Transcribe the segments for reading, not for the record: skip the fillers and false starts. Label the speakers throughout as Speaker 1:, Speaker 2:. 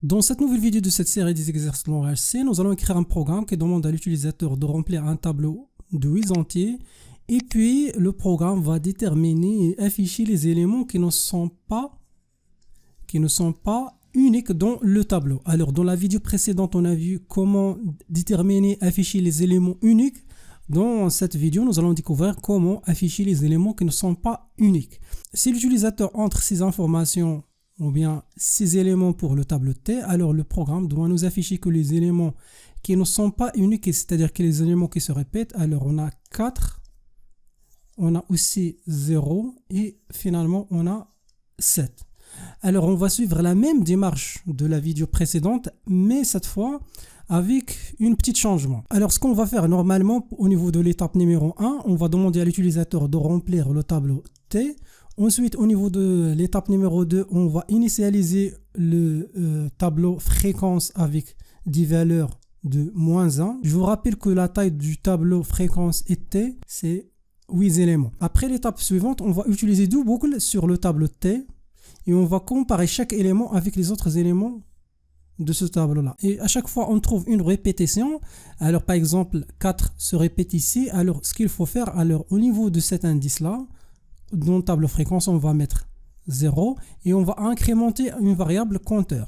Speaker 1: Dans cette nouvelle vidéo de cette série des exercices de langage C, nous allons écrire un programme qui demande à l'utilisateur de remplir un tableau de 8 entiers et puis le programme va déterminer et afficher les éléments qui ne sont pas uniques dans le tableau. Alors dans la vidéo précédente, on a vu comment déterminer et afficher les éléments uniques. Dans cette vidéo, nous allons découvrir comment afficher les éléments qui ne sont pas uniques. Si l'utilisateur entre ces informations ou bien ces éléments pour le tableau T, alors le programme doit nous afficher que les éléments qui ne sont pas uniques, c'est-à-dire que les éléments qui se répètent, alors on a 4, on a aussi 0 et finalement on a 7. Alors on va suivre la même démarche de la vidéo précédente, mais cette fois avec un petit changement. Alors ce qu'on va faire normalement au niveau de l'étape numéro 1, on va demander à l'utilisateur de remplir le tableau T. Ensuite, au niveau de l'étape numéro 2, on va initialiser le tableau fréquence avec des valeurs de -1. Je vous rappelle que la taille du tableau fréquence et T, c'est 8 éléments. Après l'étape suivante, on va utiliser deux boucles sur le tableau T et on va comparer chaque élément avec les autres éléments de ce tableau-là. Et à chaque fois, on trouve une répétition. Alors, par exemple, 4 se répète ici. Alors, ce qu'il faut faire, alors au niveau de cet indice-là, dans le tableau fréquence, on va mettre 0 et on va incrémenter une variable compteur.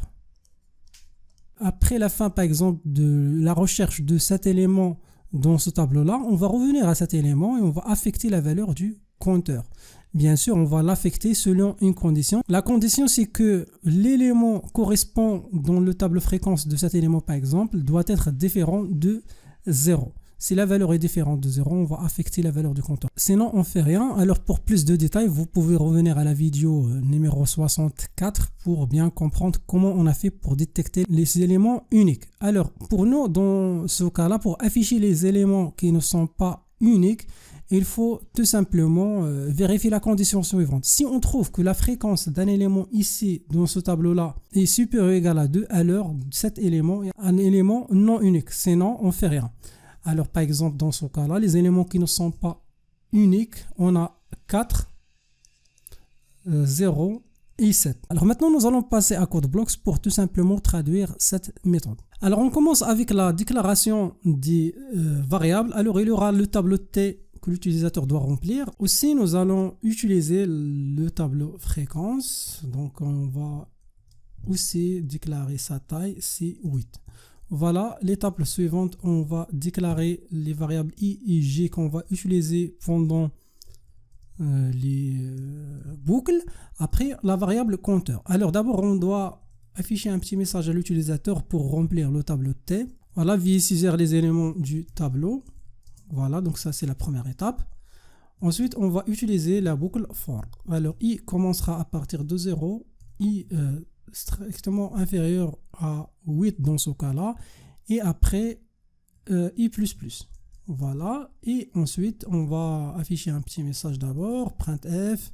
Speaker 1: Après la fin, par exemple, de la recherche de cet élément dans ce tableau-là, on va revenir à cet élément et on va affecter la valeur du compteur. Bien sûr, on va l'affecter selon une condition. La condition, c'est que l'élément correspond dans le tableau fréquence de cet élément, par exemple, doit être différent de 0. Si la valeur est différente de 0, on va affecter la valeur du compteur. Sinon, on ne fait rien. Alors, pour plus de détails, vous pouvez revenir à la vidéo numéro 64 pour bien comprendre comment on a fait pour détecter les éléments uniques. Alors, pour nous, dans ce cas-là, pour afficher les éléments qui ne sont pas uniques, il faut tout simplement vérifier la condition suivante. Si on trouve que la fréquence d'un élément ici, dans ce tableau-là, est supérieure ou égale à 2, alors cet élément est un élément non unique. Sinon, on ne fait rien. Alors, par exemple, dans ce cas-là, les éléments qui ne sont pas uniques, on a 4, 0 et 7. Alors maintenant, nous allons passer à CodeBlocks pour tout simplement traduire cette méthode. Alors, on commence avec la déclaration des variables. Alors, il y aura le tableau T que l'utilisateur doit remplir. Aussi, nous allons utiliser le tableau fréquence. Donc, on va aussi déclarer sa taille, c'est 8. Voilà, l'étape suivante, on va déclarer les variables i et j qu'on va utiliser pendant les boucles. Après, la variable compteur. Alors d'abord, on doit afficher un petit message à l'utilisateur pour remplir le tableau T. Voilà, veuillez saisir les éléments du tableau. Voilà, donc ça c'est la première étape. Ensuite, on va utiliser la boucle for. Alors, i commencera à partir de 0, i strictement inférieur à 8 dans ce cas-là, et après i++. Voilà, et ensuite on va afficher un petit message d'abord, printf.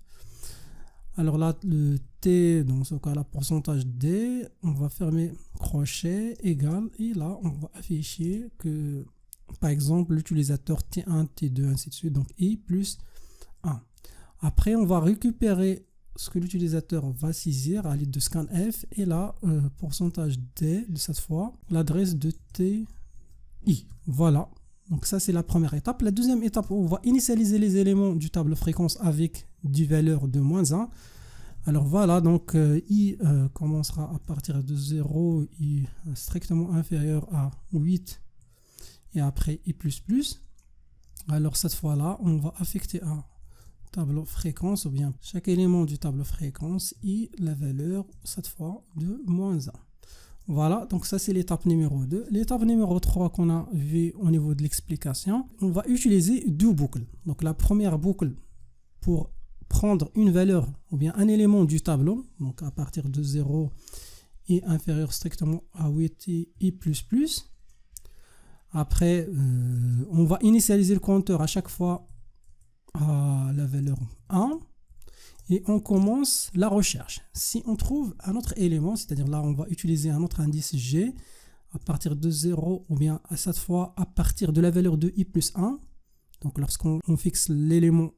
Speaker 1: Alors là, le t, dans ce cas-là, pourcentage d, on va fermer crochet égal, et là on va afficher que, par exemple, l'utilisateur t1, t2, ainsi de suite, donc i plus 1. Après, on va récupérer ce que l'utilisateur va saisir à l'aide de scanf et là, pourcentage D, de cette fois, l'adresse de TI. Voilà, donc ça c'est la première étape. La deuxième étape, on va initialiser les éléments du tableau fréquence avec des valeurs de -1. Alors voilà, donc I commencera à partir de 0, I strictement inférieur à 8 et après I++. Alors cette fois-là, on va affecter un tableau fréquence, ou bien chaque élément du tableau fréquence et la valeur cette fois de -1. Voilà, donc ça c'est l'étape numéro 2. L'étape numéro 3 qu'on a vu au niveau de l'explication, on va utiliser deux boucles. Donc la première boucle pour prendre une valeur ou bien un élément du tableau, donc à partir de 0 et inférieur strictement à 8 et I++. Après, on va initialiser le compteur à chaque fois à la valeur 1 et on commence la recherche. Si on trouve un autre élément, c'est-à-dire là on va utiliser un autre indice G à partir de 0 ou bien à cette fois à partir de la valeur de i+1, donc lorsqu'on fixe l'élément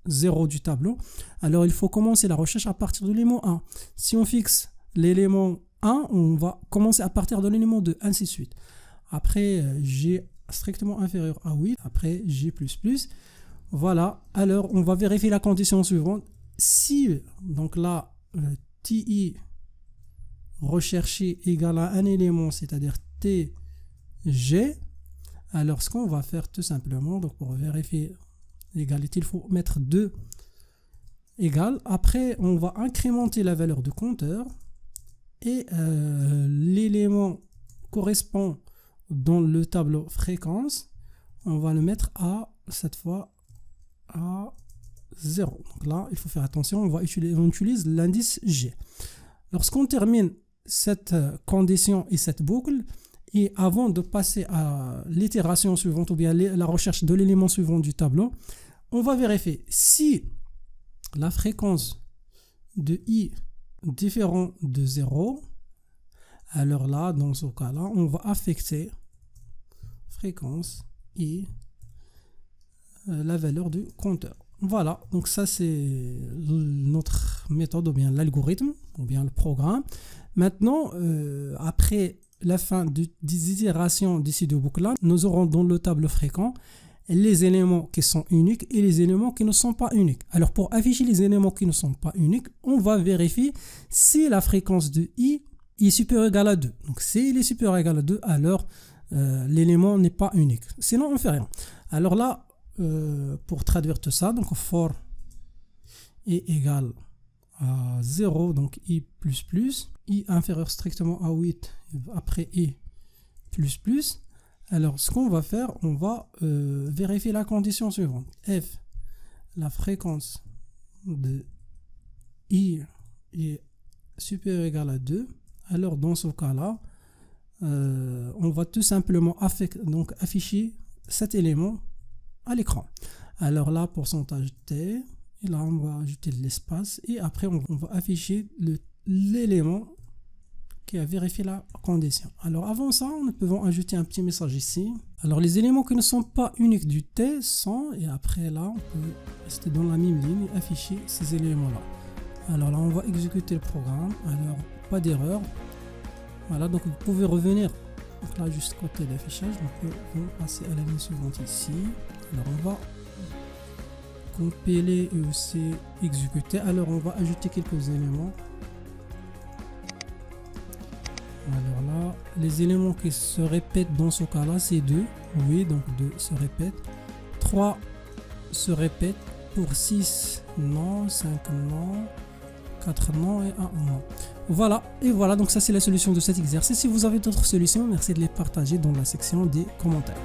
Speaker 1: 0 du tableau, alors il faut commencer la recherche à partir de l'élément 1. Si on fixe l'élément 1, on va commencer à partir de l'élément 2, ainsi de suite. Après, G strictement inférieur à 8, après G++. Voilà, alors on va vérifier la condition suivante. Si, donc là, TI recherché égale à un élément, c'est-à-dire TG, alors ce qu'on va faire tout simplement, donc pour vérifier l'égalité, il faut mettre 2 égale. Après, on va incrémenter la valeur du compteur et l'élément correspond dans le tableau fréquence, on va le mettre à, cette fois, à 0. Donc là, il faut faire attention, on utilise l'indice G. Lorsqu'on termine cette condition et cette boucle, et avant de passer à l'itération suivante ou bien la recherche de l'élément suivant du tableau, on va vérifier si la fréquence de I différent de 0, alors là, dans ce cas-là, on va affecter fréquence I la valeur du compteur. Voilà, donc ça c'est notre méthode ou bien l'algorithme ou bien le programme. Maintenant, après la fin des itérations de ces deux boucles-là, nous aurons dans le tableau fréquent les éléments qui sont uniques et les éléments qui ne sont pas uniques. Alors pour afficher les éléments qui ne sont pas uniques, on va vérifier si la fréquence de I est supérieure ou égale à 2. Donc si il est supérieur ou égal à 2, alors l'élément n'est pas unique. Sinon on ne fait rien. Alors là, pour traduire tout ça, donc for I égale à 0, donc I++, I inférieur strictement à 8, après I++. Alors ce qu'on va faire, on va vérifier la condition suivante. F, la fréquence de I est supérieure ou égale à 2. Alors dans ce cas-là, on va tout simplement afficher cet élément à l'écran. Alors là, pourcentage T, et là on va ajouter de l'espace, et après on va afficher l'élément qui a vérifié la condition. Alors avant ça, nous pouvons ajouter un petit message ici. Alors les éléments qui ne sont pas uniques du T sont, et après là, on peut rester dans la même ligne et afficher ces éléments-là. Alors là, on va exécuter le programme. Alors, pas d'erreur. Voilà, donc vous pouvez revenir donc là juste côté d'affichage. Donc on va passer à la ligne suivante ici. Alors on va compiler et aussi exécuter. Alors on va ajouter quelques éléments. Alors là, les éléments qui se répètent dans ce cas-là, c'est 2. Oui, donc 2 se répètent. 3 se répètent. Pour 6, non. 5, non. 4 non et 1 non. Voilà, et voilà, donc ça c'est la solution de cet exercice. Si vous avez d'autres solutions, merci de les partager dans la section des commentaires.